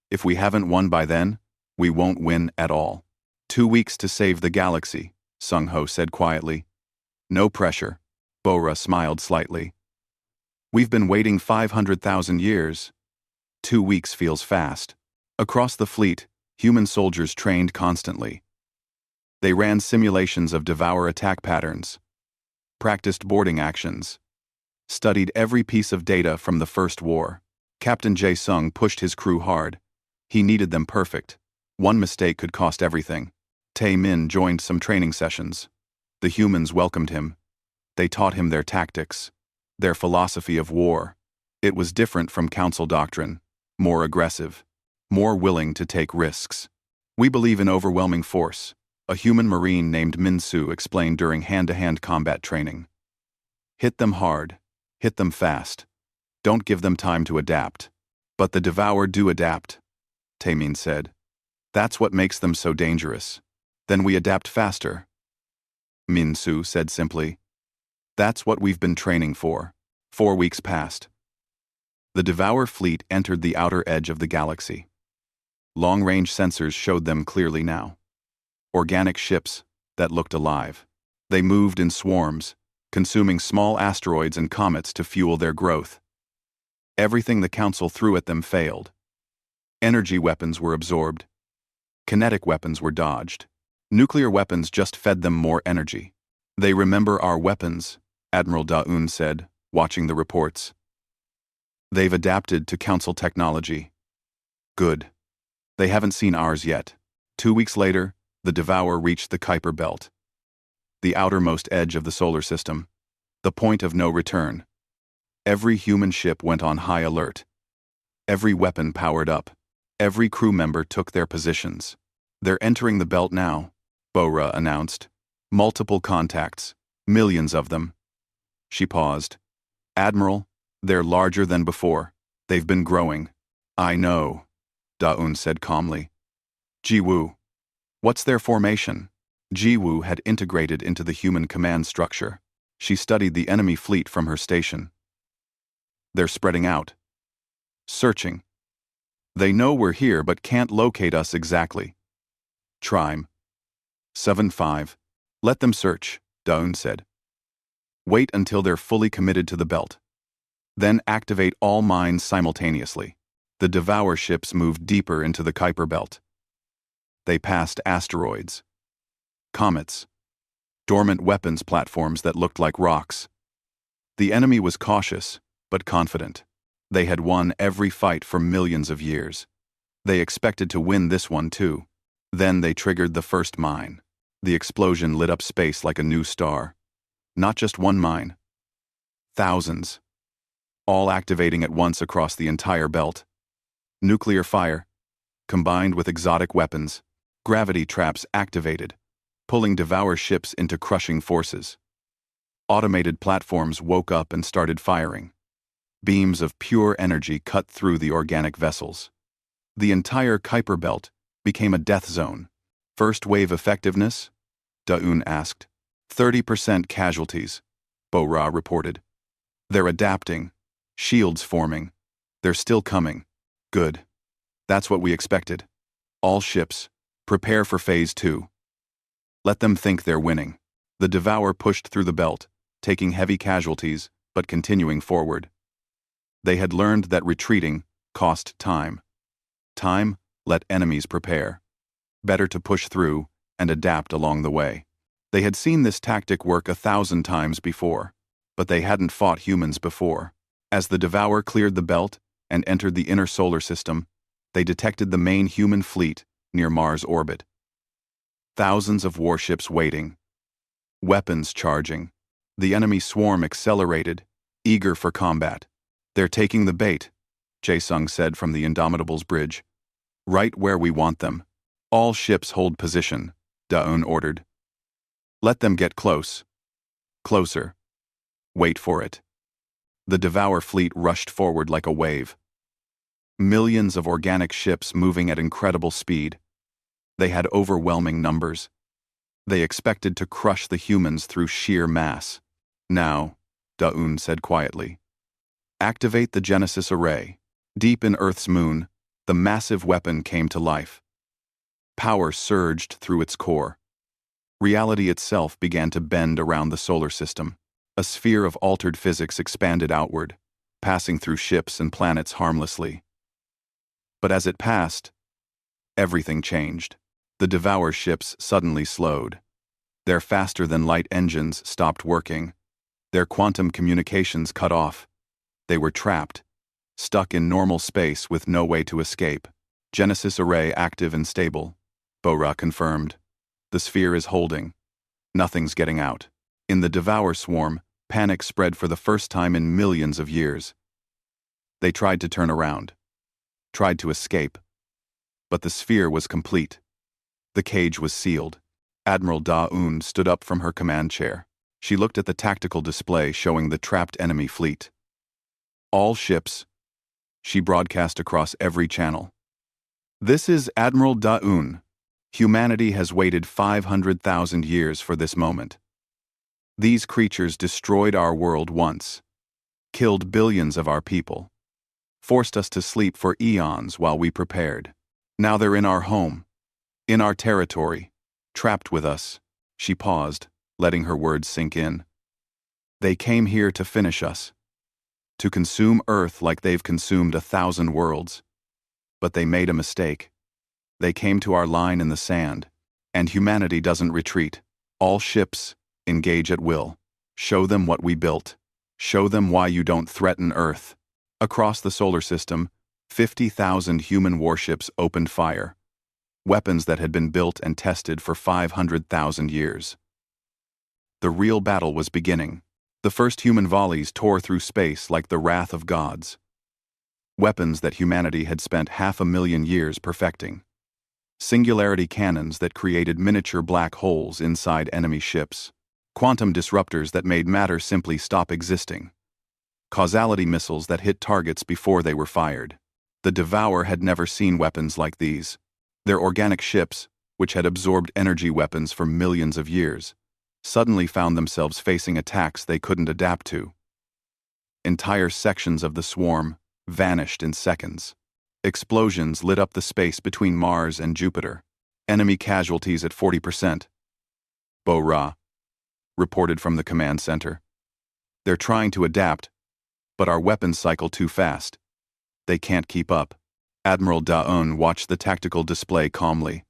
If we haven't won by then, we won't win at all. 2 weeks to save the galaxy, Sung-ho said quietly. No pressure. Bo-ra smiled slightly. We've been waiting 500,000 years. 2 weeks feels fast. Across the fleet, human soldiers trained constantly. They ran simulations of Devourer attack patterns, practiced boarding actions, studied every piece of data from the First War. Captain Jae-sung pushed his crew hard. He needed them perfect. One mistake could cost everything. Tae-min joined some training sessions. The humans welcomed him. They taught him their tactics, their philosophy of war. It was different from Council doctrine, more aggressive, more willing to take risks. "We believe in overwhelming force," a human marine named Minsu explained during hand-to-hand combat training. "Hit them hard. Hit them fast. Don't give them time to adapt." "But the Devour do adapt," Taemin said. "That's what makes them so dangerous. Then we adapt faster." Minsu said simply. "That's what we've been training for." 4 weeks passed. The Devour fleet entered the outer edge of the galaxy. Long-range sensors showed them clearly now. Organic ships that looked alive. They moved in swarms, consuming small asteroids and comets to fuel their growth. Everything the Council threw at them failed. Energy weapons were absorbed. Kinetic weapons were dodged. Nuclear weapons just fed them more energy. "They remember our weapons," Admiral Daun said, watching the reports. "They've adapted to Council technology." "Good. They haven't seen ours yet." 2 weeks later, the Devour reached the Kuiper Belt, the outermost edge of the solar system, the point of no return. Every human ship went on high alert. Every weapon powered up. Every crew member took their positions. "They're entering the belt now," Bora announced. "Multiple contacts. Millions of them." She paused. "Admiral, they're larger than before. They've been growing." "I know," Daun said calmly. "Jiwoo. What's their formation?" Jiwoo had integrated into the human command structure. She studied the enemy fleet from her station. "They're spreading out. Searching. They know we're here but can't locate us exactly." "Trime. 7-5. Let them search," Daun said. "Wait until they're fully committed to the belt. Then activate all mines simultaneously." The Devour ships moved deeper into the Kuiper Belt. They passed asteroids, comets, dormant weapons platforms that looked like rocks. The enemy was cautious, but confident. They had won every fight for millions of years. They expected to win this one too. Then they triggered the first mine. The explosion lit up space like a new star. Not just one mine. Thousands. All activating at once across the entire belt. Nuclear fire, combined with exotic weapons, gravity traps activated, pulling Devour ships into crushing forces. Automated platforms woke up and started firing. Beams of pure energy cut through the organic vessels. The entire Kuiper Belt became a death zone. "First wave effectiveness?" Daun asked. 30% casualties, Bo-Ra reported. "They're adapting. Shields forming. They're still coming." "Good. That's what we expected. All ships, prepare for Phase 2. Let them think they're winning." The Devour pushed through the belt, taking heavy casualties, but continuing forward. They had learned that retreating cost time. Time let enemies prepare. Better to push through and adapt along the way. They had seen this tactic work 1,000 times before, but they hadn't fought humans before. As the Devour cleared the belt and entered the inner solar system, they detected the main human fleet near Mars orbit. Thousands of warships waiting. Weapons charging. The enemy swarm accelerated, eager for combat. "They're taking the bait," Jae-sung said from the Indomitable's bridge. "Right where we want them. All ships hold position," Daun ordered. "Let them get close. Closer. Wait for it." The Devour fleet rushed forward like a wave. Millions of organic ships moving at incredible speed. They had overwhelming numbers. They expected to crush the humans through sheer mass. "Now," Daun said quietly, "activate the Genesis array." Deep in Earth's moon, the massive weapon came to life. Power surged through its core. Reality itself began to bend around the solar system. A sphere of altered physics expanded outward, passing through ships and planets harmlessly. But as it passed, everything changed. The Devour ships suddenly slowed. Their faster-than-light engines stopped working. Their quantum communications cut off. They were trapped, stuck in normal space with no way to escape. "Genesis array active and stable," Bo-Ra confirmed. "The sphere is holding. Nothing's getting out." In the Devour swarm, panic spread for the first time in millions of years. They tried to turn around, tried to escape, but the sphere was complete. The cage was sealed. Admiral Da-Un stood up from her command chair. She looked at the tactical display showing the trapped enemy fleet. All ships, she broadcast across every channel. This is Admiral Da-Un. Humanity has waited 500,000 years for this moment. These creatures destroyed our world once, killed billions of our people, forced us to sleep for eons while we prepared. Now they're in our home, in our territory, trapped with us. She paused, letting her words sink in. They came here to finish us, to consume Earth like they've consumed 1,000 worlds. But they made a mistake. They came to our line in the sand, and humanity doesn't retreat. All ships, engage at will. Show them what we built. Show them why you don't threaten Earth. Across the solar system, 50,000 human warships opened fire. Weapons that had been built and tested for 500,000 years. The real battle was beginning. The first human volleys tore through space like the wrath of gods. Weapons that humanity had spent 500,000 years perfecting. Singularity cannons that created miniature black holes inside enemy ships. Quantum disruptors that made matter simply stop existing. Causality missiles that hit targets before they were fired. The Devourer had never seen weapons like these. Their organic ships, which had absorbed energy weapons for millions of years, suddenly found themselves facing attacks they couldn't adapt to. Entire sections of the swarm vanished in seconds. Explosions lit up the space between Mars and Jupiter. Enemy casualties at 40%. Bo-Ra reported from the command center. They're trying to adapt, but our weapons cycle too fast. They can't keep up. Admiral Da-Un watched the tactical display calmly.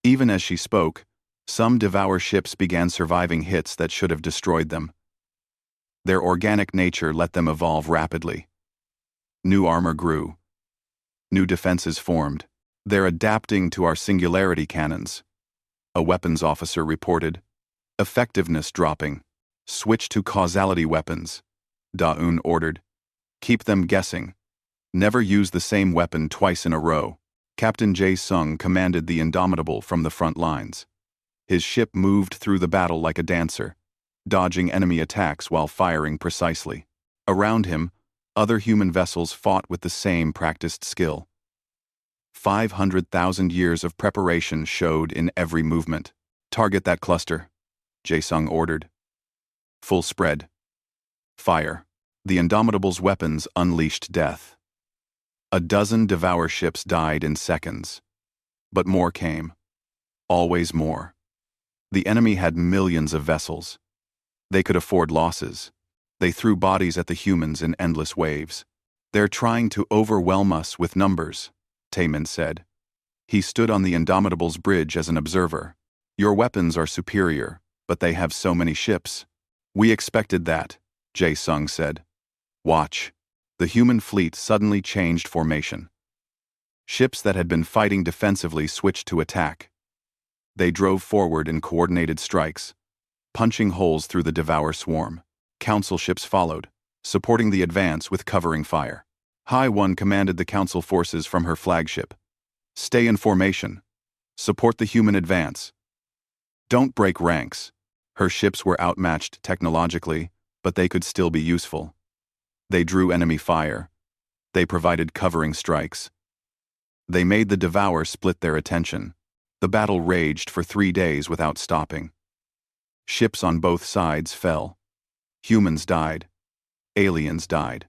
Even as she spoke, some Devourer ships began surviving hits that should have destroyed them. Their organic nature let them evolve rapidly. New armor grew. New defenses formed. They're adapting to our singularity cannons. A weapons officer reported. Effectiveness dropping. Switch to causality weapons. Da-Un ordered. Keep them guessing. Never use the same weapon twice in a row. Captain Jae-Sung commanded the Indomitable from the front lines. His ship moved through the battle like a dancer, dodging enemy attacks while firing precisely. Around him, other human vessels fought with the same practiced skill. 500,000 years of preparation showed in every movement. Target that cluster, Jae-Sung ordered. Full spread. Fire. The Indomitable's weapons unleashed death. A dozen Devourer ships died in seconds. But more came. Always more. The enemy had millions of vessels. They could afford losses. They threw bodies at the humans in endless waves. They're trying to overwhelm us with numbers, Taemin said. He stood on the Indomitable's bridge as an observer. Your weapons are superior, but they have so many ships. We expected that, Jae-Sung said. Watch. The human fleet suddenly changed formation. Ships that had been fighting defensively switched to attack. They drove forward in coordinated strikes, punching holes through the Devourer swarm. Council ships followed, supporting the advance with covering fire. Hai One commanded the Council forces from her flagship. Stay in formation. Support the human advance. Don't break ranks. Her ships were outmatched technologically, but they could still be useful. They drew enemy fire. They provided covering strikes. They made the Devourer split their attention. The battle raged for 3 days without stopping. Ships on both sides fell. Humans died. Aliens died.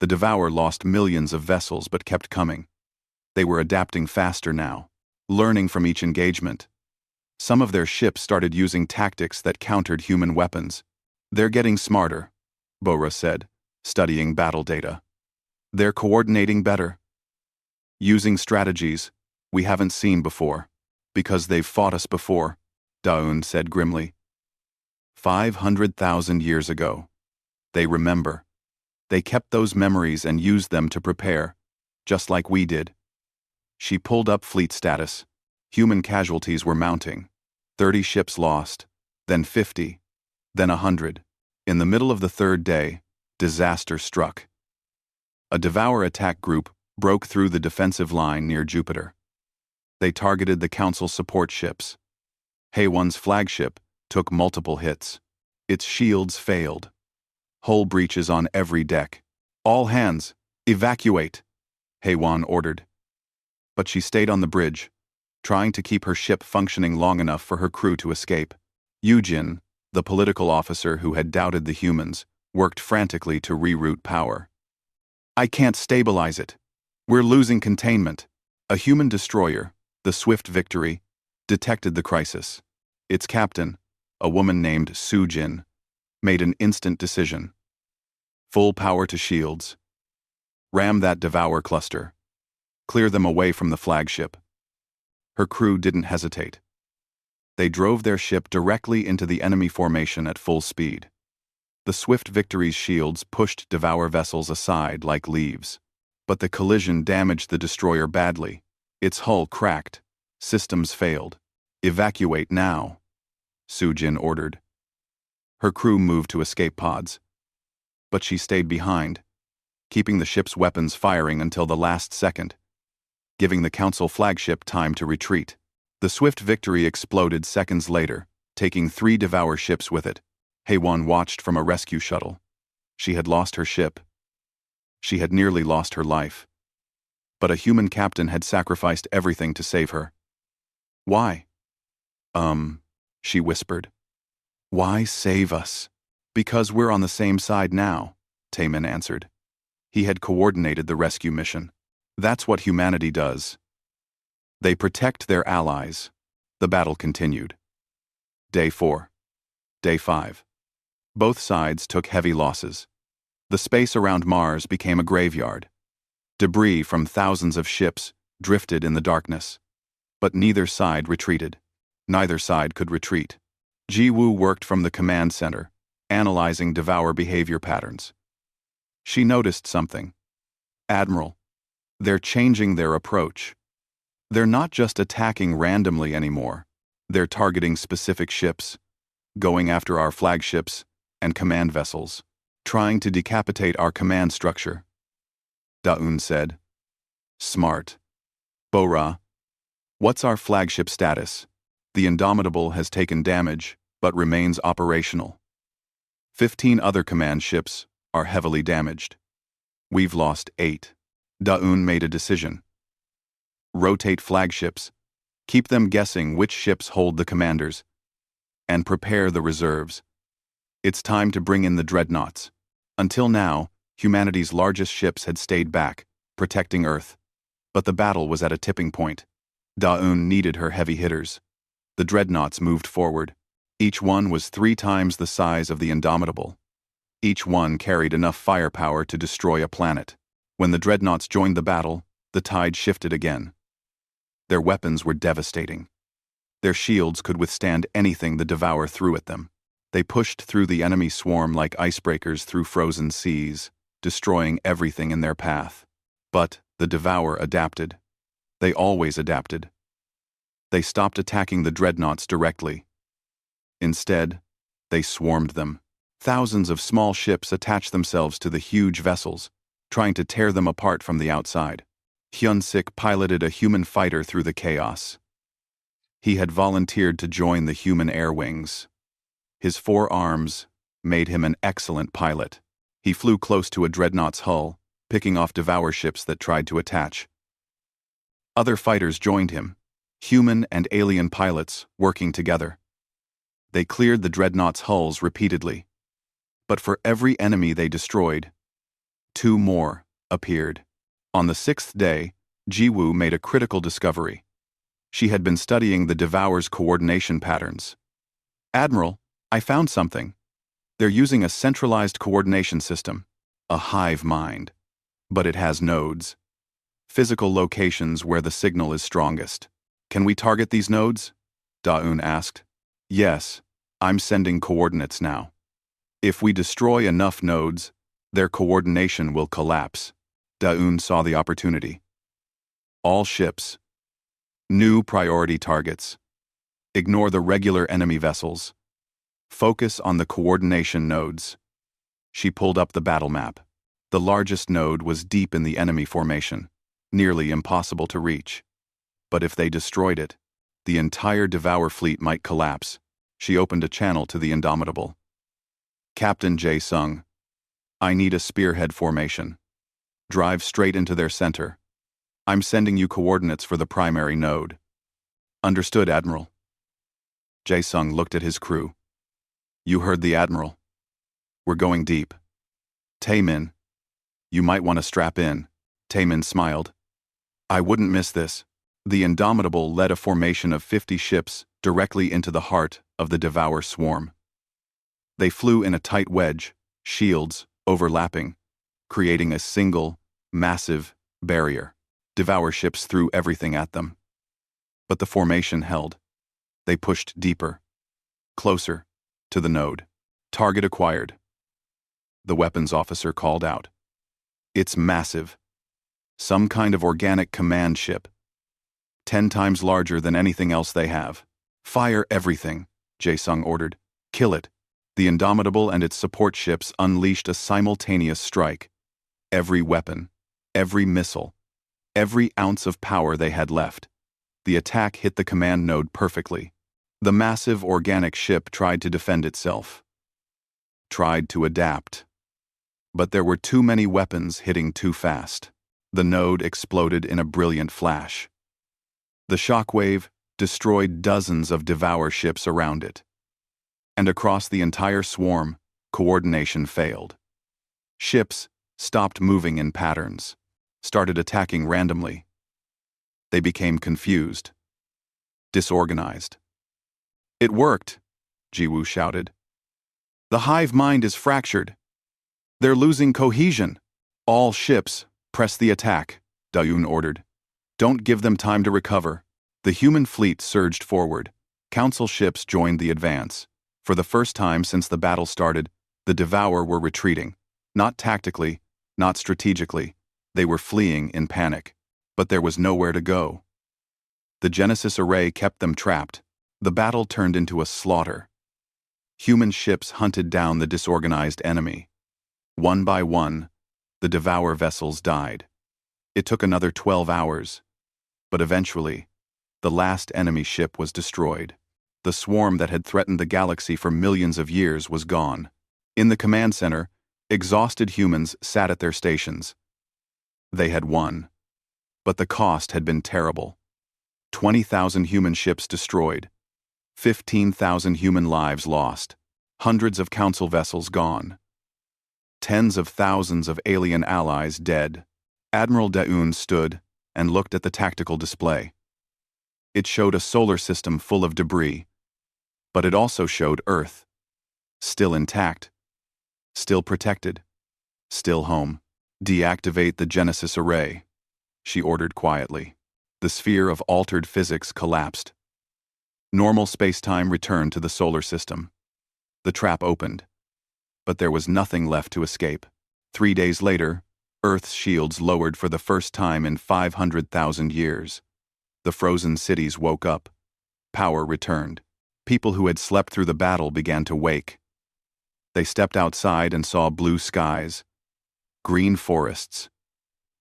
The Devourer lost millions of vessels but kept coming. They were adapting faster now, learning from each engagement. Some of their ships started using tactics that countered human weapons. They're getting smarter, Bo-Ra said, studying battle data. They're coordinating better. Using strategies we haven't seen before. Because they've fought us before, Da-Un said grimly. 500,000 years ago. They remember. They kept those memories and used them to prepare, just like we did. She pulled up fleet status. Human casualties were mounting. 30 ships lost, then 50, then 100. In the middle of the third day, disaster struck. A Devour attack group broke through the defensive line near Jupiter. They targeted the Council support ships. HFY's flagship took multiple hits. Its shields failed. Hull breaches on every deck. "All hands, evacuate," HFY ordered. But she stayed on the bridge, trying to keep her ship functioning long enough for her crew to escape. Eugene, the political officer who had doubted the humans, worked frantically to reroute power. "I can't stabilize it. We're losing containment." A human destroyer, the Swift Victory, detected the crisis. Its captain, a woman named Sujin, made an instant decision. Full power to shields. Ram that Devour cluster. Clear them away from the flagship. Her crew didn't hesitate. They drove their ship directly into the enemy formation at full speed. The Swift Victory's shields pushed Devour vessels aside like leaves. But the collision damaged the destroyer badly. Its hull cracked. Systems failed. "Evacuate now," Sujin ordered. Her crew moved to escape pods. But she stayed behind, keeping the ship's weapons firing until the last second, giving the Council flagship time to retreat. The Swift Victory exploded seconds later, taking 3 Devour ships with it. HFY watched from a rescue shuttle. She had lost her ship. She had nearly lost her life. But a human captain had sacrificed everything to save her. "Why?" She whispered. "Why save us?" "Because we're on the same side now," Taemin answered. He had coordinated the rescue mission. That's what humanity does. They protect their allies. The battle continued. Day 4. Day 5. Both sides took heavy losses. The space around Mars became a graveyard. Debris from thousands of ships drifted in the darkness. But neither side retreated. Neither side could retreat. Jiwoo worked from the command center, analyzing Devour behavior patterns. She noticed something. "Admiral, they're changing their approach. They're not just attacking randomly anymore. They're targeting specific ships, going after our flagships and command vessels, trying to decapitate our command structure," Daun said. "Smart. Bora, what's our flagship status?" "The Indomitable has taken damage, but remains operational. 15 other command ships are heavily damaged. We've lost 8. Daun made a decision. "Rotate flagships, keep them guessing which ships hold the commanders, and prepare the reserves. It's time to bring in the dreadnoughts." Until now, humanity's largest ships had stayed back, protecting Earth. But the battle was at a tipping point. Daun needed her heavy hitters. The dreadnoughts moved forward. Each one was 3 times the size of the Indomitable. Each one carried enough firepower to destroy a planet. When the dreadnoughts joined the battle, the tide shifted again. Their weapons were devastating. Their shields could withstand anything the Devour threw at them. They pushed through the enemy swarm like icebreakers through frozen seas, destroying everything in their path. But the Devour adapted. They always adapted. They stopped attacking the dreadnoughts directly. Instead, they swarmed them. Thousands of small ships attached themselves to the huge vessels, trying to tear them apart from the outside. Hyun-sik piloted a human fighter through the chaos. He had volunteered to join the human air wings. His 4 arms made him an excellent pilot. He flew close to a dreadnought's hull, picking off Devour ships that tried to attach. Other fighters joined him, human and alien pilots working together. They cleared the dreadnought's hulls repeatedly. But for every enemy they destroyed, 2 more appeared. On the 6th day, Jiwoo made a critical discovery. She had been studying the Devour's coordination patterns. "Admiral, I found something. They're using a centralized coordination system, a hive mind. But it has nodes. Physical locations where the signal is strongest. Can we target these nodes?" Daun asked. "Yes, I'm sending coordinates now. If we destroy enough nodes, their coordination will collapse." Daun saw the opportunity. "All ships. New priority targets. Ignore the regular enemy vessels. Focus on the coordination nodes." She pulled up the battle map. The largest node was deep in the enemy formation, nearly impossible to reach. But if they destroyed it, the entire Devour fleet might collapse. She opened a channel to the Indomitable. Captain Jae-sung, I need a spearhead formation. Drive straight into their center. I'm sending you coordinates for the primary node. Understood, Admiral. Jae-sung looked at his crew. You heard the Admiral. We're going deep. Taemin, you might want to strap in. Taemin smiled. I wouldn't miss this. The Indomitable led a formation of 50 ships directly into the heart of the Devour swarm. They flew in a tight wedge, shields overlapping, creating a single, massive barrier. Devour ships threw everything at them. But the formation held. They pushed deeper, closer, to the node. Target acquired. The weapons officer called out. It's massive. Some kind of organic command ship. 10 times larger than anything else they have. Fire everything, Jae-sung ordered. Kill it. The Indomitable and its support ships unleashed a simultaneous strike. Every weapon, every missile, every ounce of power they had left. The attack hit the command node perfectly. The massive organic ship tried to defend itself. Tried to adapt. But there were too many weapons hitting too fast. The node exploded in a brilliant flash. The shockwave destroyed dozens of Devour ships around it. And across the entire swarm, coordination failed. Ships stopped moving in patterns, started attacking randomly. They became confused, disorganized. It worked, Jiwoo shouted. The hive mind is fractured. They're losing cohesion. All ships, press the attack, Daeun ordered. Don't give them time to recover. The human fleet surged forward. Council ships joined the advance. For the first time since the battle started, the Devour were retreating. Not tactically, not strategically. They were fleeing in panic. But there was nowhere to go. The Genesis array kept them trapped. The battle turned into a slaughter. Human ships hunted down the disorganized enemy. One by one, the Devour vessels died. It took another 12 hours. But eventually, the last enemy ship was destroyed. The swarm that had threatened the galaxy for millions of years was gone. In the command center, exhausted humans sat at their stations. They had won. But the cost had been terrible. 20,000 human ships destroyed. 15,000 human lives lost. Hundreds of council vessels gone. Tens of thousands of alien allies dead. Admiral Daeun stood and looked at the tactical display. It showed a solar system full of debris. But it also showed Earth. Still intact. Still protected. Still home. Deactivate the Genesis array, she ordered quietly. The sphere of altered physics collapsed. Normal space-time returned to the solar system. The trap opened. But there was nothing left to escape. 3 days later, Earth's shields lowered for the first time in 500,000 years. The frozen cities woke up. Power returned. People who had slept through the battle began to wake. They stepped outside and saw blue skies, green forests.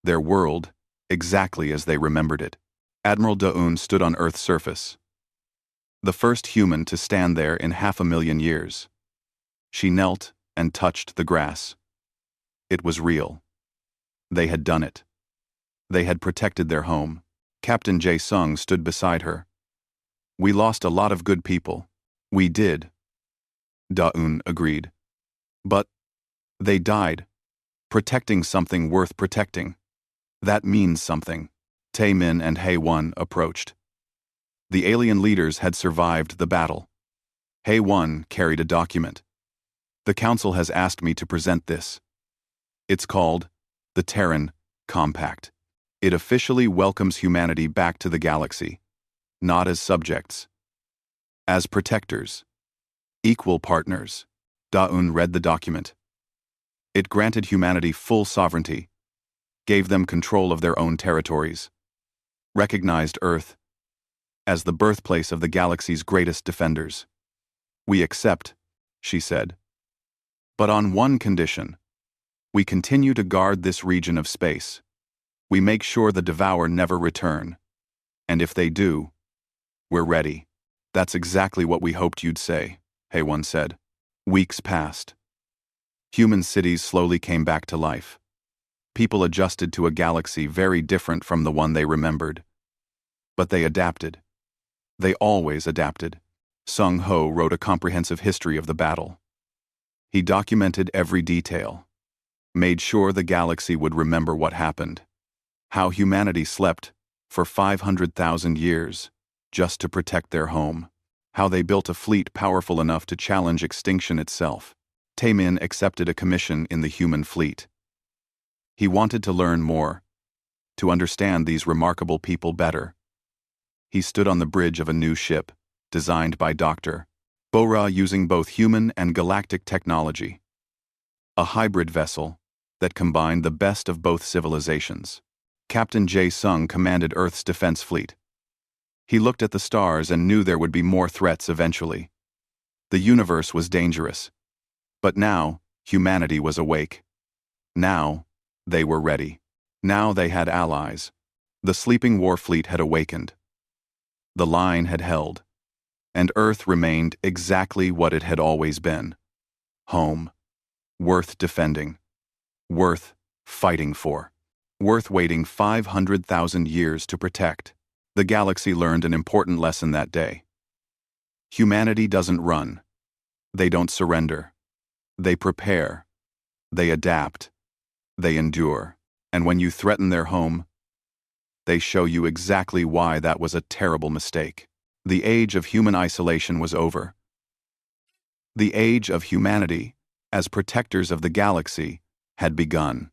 Their world, exactly as they remembered it. Admiral Daeun stood on Earth's surface. The first human to stand there in 500,000 years. She knelt and touched the grass. It was real. They had done it. They had protected their home. Captain Jae-sung stood beside her. We lost a lot of good people. We did. Daeun agreed. But they died, protecting something worth protecting. That means something. Taemin and Hae-won approached. The alien leaders had survived the battle. Hae-won carried a document. The Council has asked me to present this. It's called the Terran Compact. It officially welcomes humanity back to the galaxy, not as subjects, as protectors, equal partners. Daeun read the document. It granted humanity full sovereignty, gave them control of their own territories, recognized Earth as the birthplace of the galaxy's greatest defenders. We accept, she said. But on one condition. We continue to guard this region of space. We make sure the Devour never return. And if they do, we're ready. That's exactly what we hoped you'd say, Hay1 said. Weeks passed. Human cities slowly came back to life. People adjusted to a galaxy very different from the one they remembered. But they adapted. They always adapted. Sung Ho wrote a comprehensive history of the battle. He documented every detail, made sure the galaxy would remember what happened, how humanity slept for 500,000 years just to protect their home, how they built a fleet powerful enough to challenge extinction itself. Taemin accepted a commission in the human fleet. He wanted to learn more, to understand these remarkable people better. He stood on the bridge of a new ship, designed by Dr. Bora using both human and galactic technology. A hybrid vessel that combined the best of both civilizations. Captain Jae Sung commanded Earth's defense fleet. He looked at the stars and knew there would be more threats eventually. The universe was dangerous. But now, humanity was awake. Now, they were ready. Now they had allies. The sleeping war fleet had awakened. The line had held. And Earth remained exactly what it had always been. Home. Worth defending. Worth fighting for. Worth waiting 500,000 years to protect. The galaxy learned an important lesson that day. Humanity doesn't run. They don't surrender. They prepare. They adapt. They endure. And when you threaten their home, they show you exactly why that was a terrible mistake. The age of human isolation was over. The age of humanity, as protectors of the galaxy, had begun.